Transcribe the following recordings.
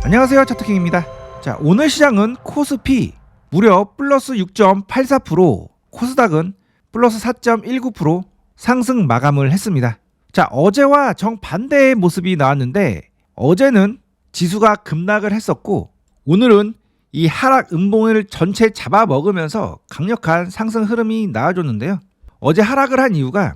안녕하세요, 차트킹입니다. 자, 오늘 시장은 코스피 무려 플러스 6.84%, 코스닥은 플러스 4.19% 상승 마감을 했습니다. 자, 어제와 정반대의 모습이 나왔는데 어제는 지수가 급락을 했었고 오늘은 이 하락 음봉을 전체 잡아먹으면서 강력한 상승 흐름이 나와줬는데요. 어제 하락을 한 이유가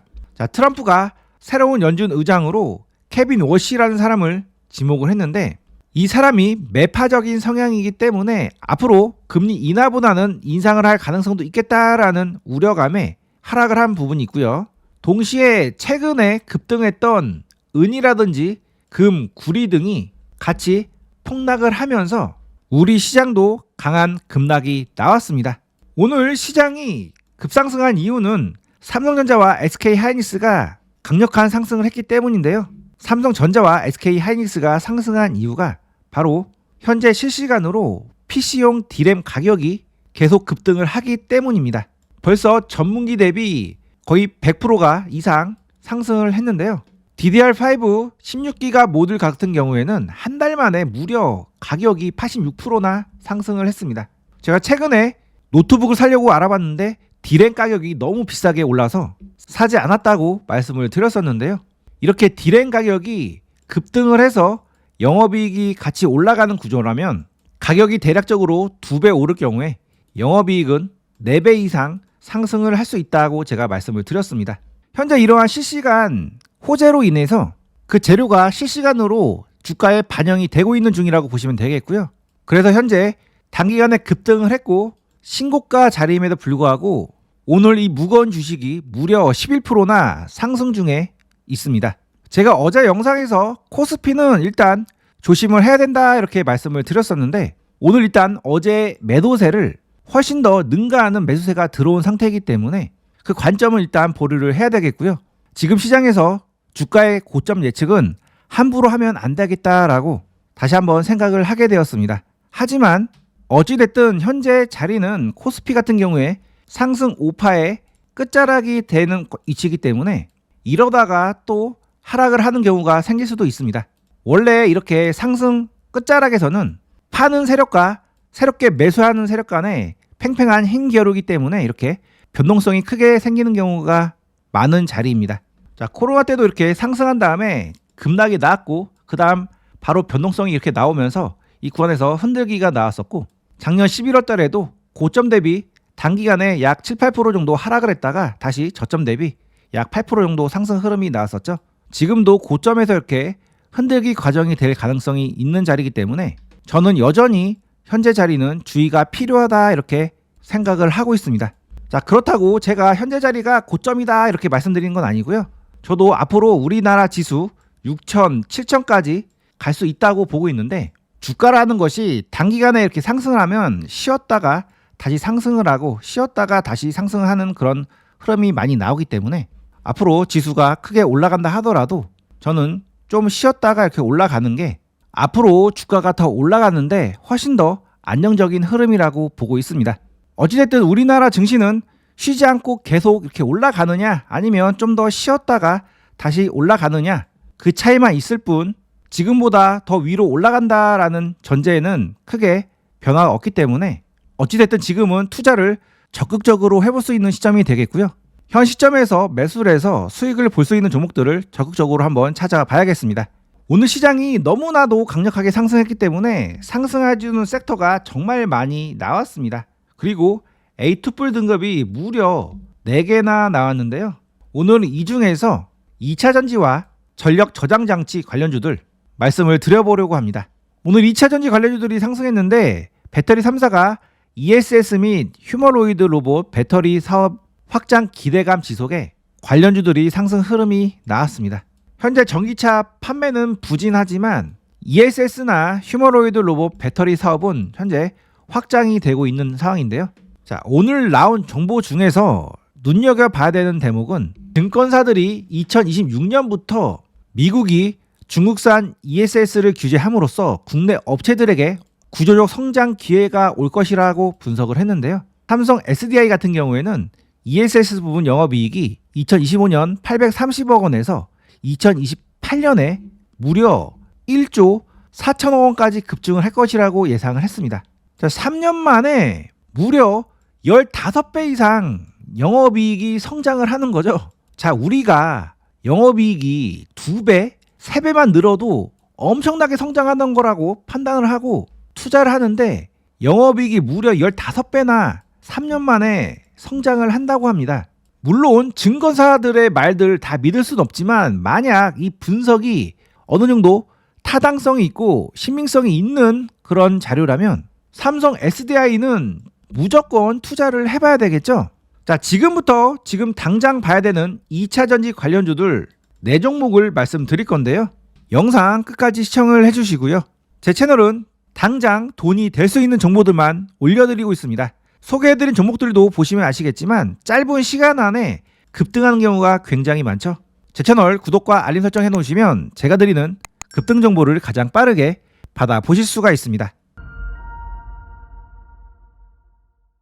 트럼프가 새로운 연준 의장으로 케빈 워시라는 사람을 지목을 했는데 이 사람이 매파적인 성향이기 때문에 앞으로 금리 인하보다는 인상을 할 가능성도 있겠다라는 우려감에 하락을 한 부분이 있고요. 동시에 최근에 급등했던 은이라든지 금, 구리 등이 같이 폭락을 하면서 우리 시장도 강한 급락이 나왔습니다. 오늘 시장이 급상승한 이유는 삼성전자와 SK하이닉스가 강력한 상승을 했기 때문인데요. 삼성전자와 SK하이닉스가 상승한 이유가 바로 현재 실시간으로 PC용 D램 가격이 계속 급등을 하기 때문입니다. 벌써 전분기 대비 거의 100%가 이상 상승을 했는데요. DDR5 16기가 모듈 같은 경우에는 한 달 만에 무려 가격이 86%나 상승을 했습니다. 제가 최근에 노트북을 사려고 알아봤는데 D램 가격이 너무 비싸게 올라서 사지 않았다고 말씀을 드렸었는데요. 이렇게 D램 가격이 급등을 해서 영업이익이 같이 올라가는 구조라면 가격이 대략적으로 2배 오를 경우에 영업이익은 4배 이상 상승을 할 수 있다고 제가 말씀을 드렸습니다. 현재 이러한 실시간 호재로 인해서 그 재료가 실시간으로 주가에 반영이 되고 있는 중이라고 보시면 되겠고요. 그래서 현재 단기간에 급등을 했고 신고가 자리임에도 불구하고 오늘 이 무거운 주식이 무려 11%나 상승 중에 있습니다. 제가 어제 영상에서 코스피는 일단 조심을 해야 된다 이렇게 말씀을 드렸었는데 오늘 일단 어제 매도세를 훨씬 더 능가하는 매수세가 들어온 상태이기 때문에 그 관점을 일단 보류를 해야 되겠고요. 지금 시장에서 주가의 고점 예측은 함부로 하면 안 되겠다라고 다시 한번 생각을 하게 되었습니다. 하지만 어찌됐든 현재 자리는 코스피 같은 경우에 상승 5파의 끝자락이 되는 위치이기 때문에 이러다가 또 하락을 하는 경우가 생길 수도 있습니다. 원래 이렇게 상승 끝자락에서는 파는 세력과 새롭게 매수하는 세력 간의 팽팽한 힘겨루기 때문에 이렇게 변동성이 크게 생기는 경우가 많은 자리입니다. 자, 코로나 때도 이렇게 상승한 다음에 급락이 나왔고 그 다음 바로 변동성이 이렇게 나오면서 이 구간에서 흔들기가 나왔었고 작년 11월 달에도 고점 대비 단기간에 약 7, 8% 정도 하락을 했다가 다시 저점 대비 약 8% 정도 상승 흐름이 나왔었죠. 지금도 고점에서 이렇게 흔들기 과정이 될 가능성이 있는 자리이기 때문에 저는 여전히 현재 자리는 주의가 필요하다 이렇게 생각을 하고 있습니다. 자, 그렇다고 제가 현재 자리가 고점이다 이렇게 말씀드리는 건 아니고요. 저도 앞으로 우리나라 지수 6천, 7천까지 갈 수 있다고 보고 있는데 주가라는 것이 단기간에 이렇게 상승을 하면 쉬었다가 다시 상승을 하고 쉬었다가 다시 상승을 하는 그런 흐름이 많이 나오기 때문에 앞으로 지수가 크게 올라간다 하더라도 저는 좀 쉬었다가 이렇게 올라가는 게 앞으로 주가가 더 올라가는데 훨씬 더 안정적인 흐름이라고 보고 있습니다. 어찌됐든 우리나라 증시는 쉬지 않고 계속 이렇게 올라가느냐 아니면 좀 더 쉬었다가 다시 올라가느냐 그 차이만 있을 뿐 지금보다 더 위로 올라간다라는 전제에는 크게 변화가 없기 때문에 어찌됐든 지금은 투자를 적극적으로 해볼 수 있는 시점이 되겠고요. 현 시점에서 매수를 해서 수익을 볼 수 있는 종목들을 적극적으로 한번 찾아봐야겠습니다. 오늘 시장이 너무나도 강력하게 상승했기 때문에 상승해주는 섹터가 정말 많이 나왔습니다. 그리고 A2풀 등급이 무려 4개나 나왔는데요. 오늘은 이 중에서 2차전지와 전력 저장장치 관련주들 말씀을 드려보려고 합니다. 오늘 2차전지 관련주들이 상승했는데 배터리 3사가 ESS 및 휴머노이드 로봇 배터리 사업 확장 기대감 지속에 관련주들이 상승 흐름이 나왔습니다. 현재 전기차 판매는 부진하지만 ESS나 휴머노이드 로봇 배터리 사업은 현재 확장이 되고 있는 상황인데요. 자, 오늘 나온 정보 중에서 눈여겨봐야 되는 대목은 증권사들이 2026년부터 미국이 중국산 ESS를 규제함으로써 국내 업체들에게 구조적 성장 기회가 올 것이라고 분석을 했는데요. 삼성 SDI 같은 경우에는 ESS 부분 영업이익이 2025년 830억 원에서 2028년에 무려 1조 4천억 원까지 급증을 할 것이라고 예상을 했습니다. 자, 3년 만에 무려 15배 이상 영업이익이 성장을 하는 거죠. 자, 우리가 영업이익이 2배, 3배만 늘어도 엄청나게 성장하는 거라고 판단을 하고 투자를 하는데 영업이익이 무려 15배나 3년 만에 성장을 한다고 합니다. 물론 증권사들의 말들 다 믿을 수는 없지만 만약 이 분석이 어느 정도 타당성이 있고 신빙성이 있는 그런 자료라면 삼성 SDI는 무조건 투자를 해봐야 되겠죠. 자, 지금부터 지금 당장 봐야 되는 2차전지 관련주들 4종목을 말씀드릴 건데요. 영상 끝까지 시청을 해주시고요. 제 채널은 당장 돈이 될 수 있는 정보들만 올려드리고 있습니다. 소개해드린 종목들도 보시면 아시겠지만 짧은 시간 안에 급등하는 경우가 굉장히 많죠. 제 채널 구독과 알림 설정 해놓으시면 제가 드리는 급등 정보를 가장 빠르게 받아보실 수가 있습니다.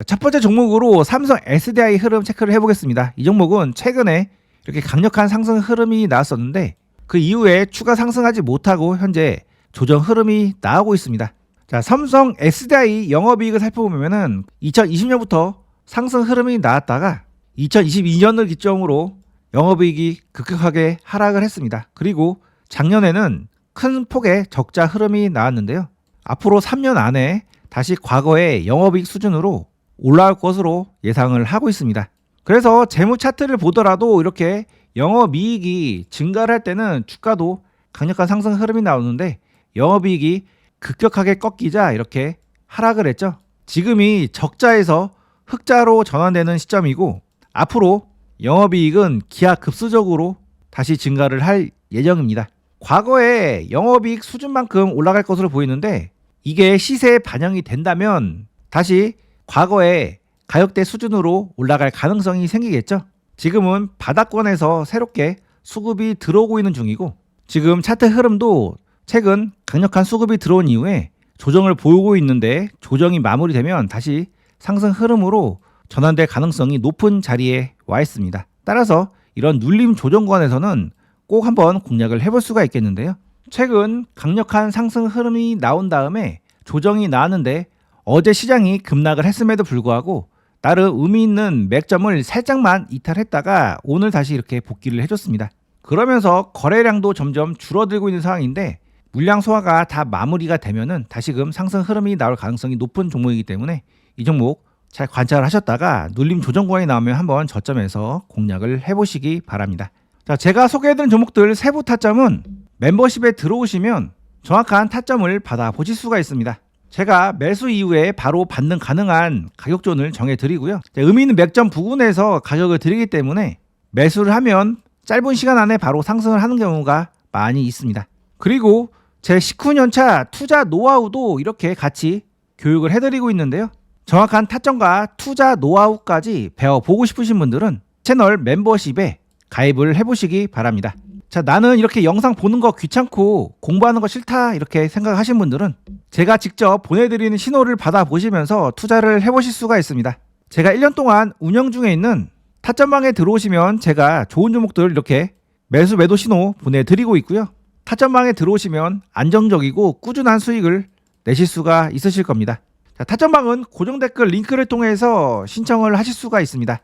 첫 번째 종목으로 삼성 SDI 흐름 체크를 해보겠습니다. 이 종목은 최근에 이렇게 강력한 상승 흐름이 나왔었는데 그 이후에 추가 상승하지 못하고 현재 조정 흐름이 나오고 있습니다. 자, 삼성 SDI 영업이익을 살펴보면은 2020년부터 상승 흐름이 나왔다가 2022년을 기점으로 영업이익이 급격하게 하락을 했습니다. 그리고 작년에는 큰 폭의 적자 흐름이 나왔는데요. 앞으로 3년 안에 다시 과거의 영업이익 수준으로 올라올 것으로 예상을 하고 있습니다. 그래서 재무 차트를 보더라도 이렇게 영업이익이 증가를 할 때는 주가도 강력한 상승 흐름이 나오는데 영업이익이 급격하게 꺾이자 이렇게 하락을 했죠. 지금이 적자에서 흑자로 전환되는 시점이고 앞으로 영업이익은 기하급수적으로 다시 증가를 할 예정입니다. 과거에 영업이익 수준만큼 올라갈 것으로 보이는데 이게 시세에 반영이 된다면 다시 과거의 가격대 수준으로 올라갈 가능성이 생기겠죠. 지금은 바닥권에서 새롭게 수급이 들어오고 있는 중이고 지금 차트 흐름도 최근 강력한 수급이 들어온 이후에 조정을 보이고 있는데 조정이 마무리되면 다시 상승 흐름으로 전환될 가능성이 높은 자리에 와 있습니다. 따라서 이런 눌림 조정권에서는 꼭 한번 공략을 해볼 수가 있겠는데요. 최근 강력한 상승 흐름이 나온 다음에 조정이 나왔는데 어제 시장이 급락을 했음에도 불구하고 나름 의미 있는 맥점을 살짝만 이탈했다가 오늘 다시 이렇게 복귀를 해줬습니다. 그러면서 거래량도 점점 줄어들고 있는 상황인데 물량 소화가 다 마무리가 되면은 다시금 상승 흐름이 나올 가능성이 높은 종목이기 때문에 이 종목 잘 관찰을 하셨다가 눌림 조정권이 나오면 한번 저점에서 공략을 해보시기 바랍니다. 자, 제가 소개해드린 종목들 세부 타점은 멤버십에 들어오시면 정확한 타점을 받아보실 수가 있습니다. 제가 매수 이후에 바로 반등 가능한 가격존을 정해드리고요. 의미 있는 맥점 부근에서 가격을 드리기 때문에 매수를 하면 짧은 시간 안에 바로 상승을 하는 경우가 많이 있습니다. 그리고 제 19년차 투자 노하우도 이렇게 같이 교육을 해드리고 있는데요. 정확한 타점과 투자 노하우까지 배워보고 싶으신 분들은 채널 멤버십에 가입을 해보시기 바랍니다. 자, 나는 이렇게 영상 보는 거 귀찮고 공부하는 거 싫다 이렇게 생각하신 분들은 제가 직접 보내드리는 신호를 받아보시면서 투자를 해보실 수가 있습니다. 제가 1년 동안 운영 중에 있는 타점방에 들어오시면 제가 좋은 종목들 이렇게 매수 매도 신호 보내드리고 있고요. 타점방에 들어오시면 안정적이고 꾸준한 수익을 내실 수가 있으실 겁니다. 자, 타점방은 고정 댓글 링크를 통해서 신청을 하실 수가 있습니다.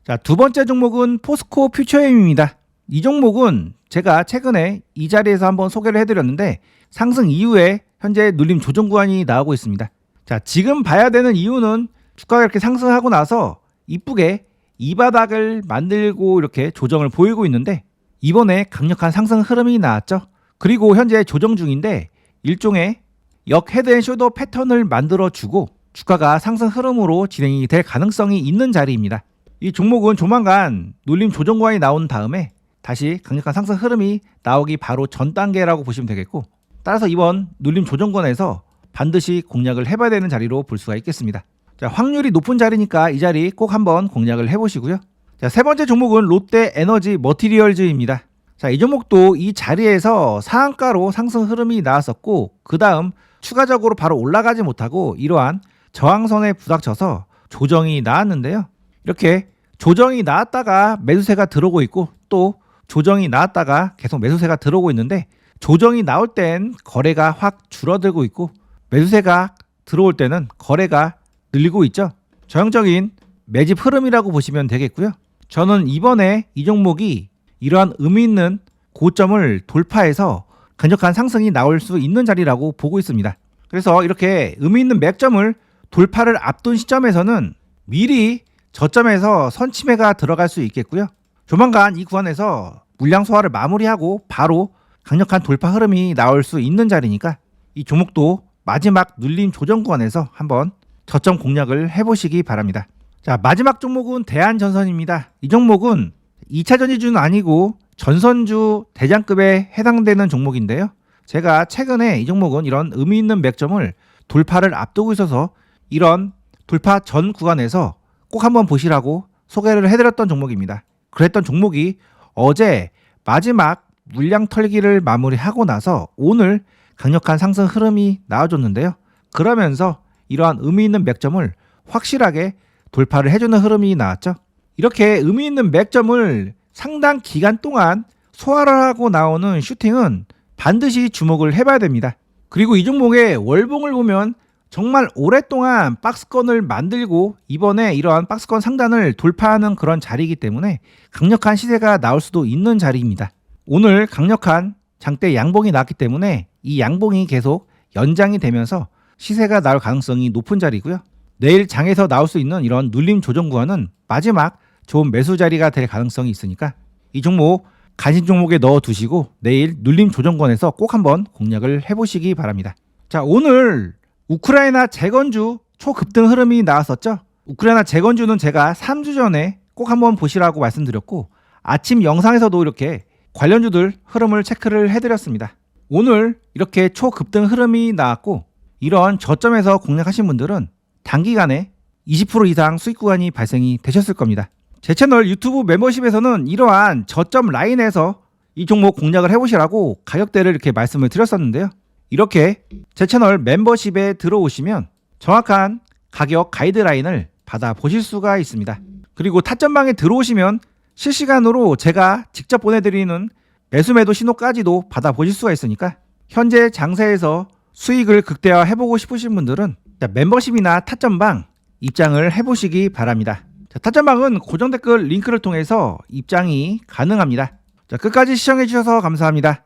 자, 두 번째 종목은 포스코 퓨처엠입니다. 이 종목은 제가 최근에 이 자리에서 한번 소개를 해드렸는데 상승 이후에 현재 눌림 조정 구간이 나오고 있습니다. 자, 지금 봐야 되는 이유는 주가가 이렇게 상승하고 나서 이쁘게 이 바닥을 만들고 이렇게 조정을 보이고 있는데 이번에 강력한 상승 흐름이 나왔죠. 그리고 현재 조정 중인데 일종의 역 헤드앤숄더 패턴을 만들어주고 주가가 상승 흐름으로 진행이 될 가능성이 있는 자리입니다. 이 종목은 조만간 눌림 조정 구간이 나온 다음에 다시 강력한 상승 흐름이 나오기 바로 전 단계라고 보시면 되겠고 따라서 이번 눌림 조정권에서 반드시 공략을 해봐야 되는 자리로 볼 수가 있겠습니다. 자, 확률이 높은 자리니까 이 자리 꼭 한번 공략을 해보시고요. 자, 세 번째 종목은 롯데 에너지 머티리얼즈입니다. 자, 이 종목도 이 자리에서 상한가로 상승 흐름이 나왔었고 그 다음 추가적으로 바로 올라가지 못하고 이러한 저항선에 부닥쳐서 조정이 나왔는데요. 이렇게 조정이 나왔다가 매수세가 들어오고 있고 또 조정이 나왔다가 계속 매수세가 들어오고 있는데, 조정이 나올 땐 거래가 확 줄어들고 있고 매수세가 들어올 때는 거래가 늘리고 있죠. 전형적인 매집 흐름이라고 보시면 되겠고요. 저는 이번에 이 종목이 이러한 의미 있는 고점을 돌파해서 강력한 상승이 나올 수 있는 자리라고 보고 있습니다. 그래서 이렇게 의미 있는 맥점을 돌파를 앞둔 시점에서는 미리 저점에서 선침해가 들어갈 수 있겠고요. 조만간 이 구간에서 물량 소화를 마무리하고 바로 강력한 돌파 흐름이 나올 수 있는 자리니까 이 종목도 마지막 눌림 조정 구간에서 한번 저점 공략을 해보시기 바랍니다. 자, 마지막 종목은 대한전선입니다. 이 종목은 2차 전지주는 아니고 전선주 대장급에 해당되는 종목인데요. 제가 최근에 이 종목은 이런 의미 있는 맥점을 돌파를 앞두고 있어서 이런 돌파 전 구간에서 꼭 한번 보시라고 소개를 해드렸던 종목입니다. 그랬던 종목이 어제 마지막 물량 털기를 마무리하고 나서 오늘 강력한 상승 흐름이 나와줬는데요. 그러면서 이러한 의미 있는 맥점을 확실하게 돌파를 해주는 흐름이 나왔죠. 이렇게 의미 있는 맥점을 상당 기간 동안 소화를 하고 나오는 슈팅은 반드시 주목을 해봐야 됩니다. 그리고 이 종목의 월봉을 보면 정말 오랫동안 박스권을 만들고 이번에 이러한 박스권 상단을 돌파하는 그런 자리이기 때문에 강력한 시세가 나올 수도 있는 자리입니다. 오늘 강력한 장대 양봉이 나왔기 때문에 이 양봉이 계속 연장이 되면서 시세가 나올 가능성이 높은 자리고요. 내일 장에서 나올 수 있는 이런 눌림 조정 구간은 마지막 좋은 매수 자리가 될 가능성이 있으니까 이 종목 간신 종목에 넣어 두시고 내일 눌림 조정권에서 꼭 한번 공략을 해보시기 바랍니다. 자, 오늘 우크라이나 재건주 초급등 흐름이 나왔었죠. 우크라이나 재건주는 제가 3주 전에 꼭 한번 보시라고 말씀드렸고 아침 영상에서도 이렇게 관련주들 흐름을 체크를 해드렸습니다. 오늘 이렇게 초급등 흐름이 나왔고 이런 저점에서 공략하신 분들은 단기간에 20% 이상 수익 구간이 발생이 되셨을 겁니다. 제 채널 유튜브 멤버십에서는 이러한 저점 라인에서 이 종목 공략을 해보시라고 가격대를 이렇게 말씀을 드렸었는데요. 이렇게 제 채널 멤버십에 들어오시면 정확한 가격 가이드라인을 받아보실 수가 있습니다. 그리고 타점방에 들어오시면 실시간으로 제가 직접 보내드리는 매수매도 신호까지도 받아보실 수가 있으니까 현재 장세에서 수익을 극대화해보고 싶으신 분들은 멤버십이나 타점방 입장을 해보시기 바랍니다. 자, 타점방은 고정 댓글 링크를 통해서 입장이 가능합니다. 자, 끝까지 시청해주셔서 감사합니다.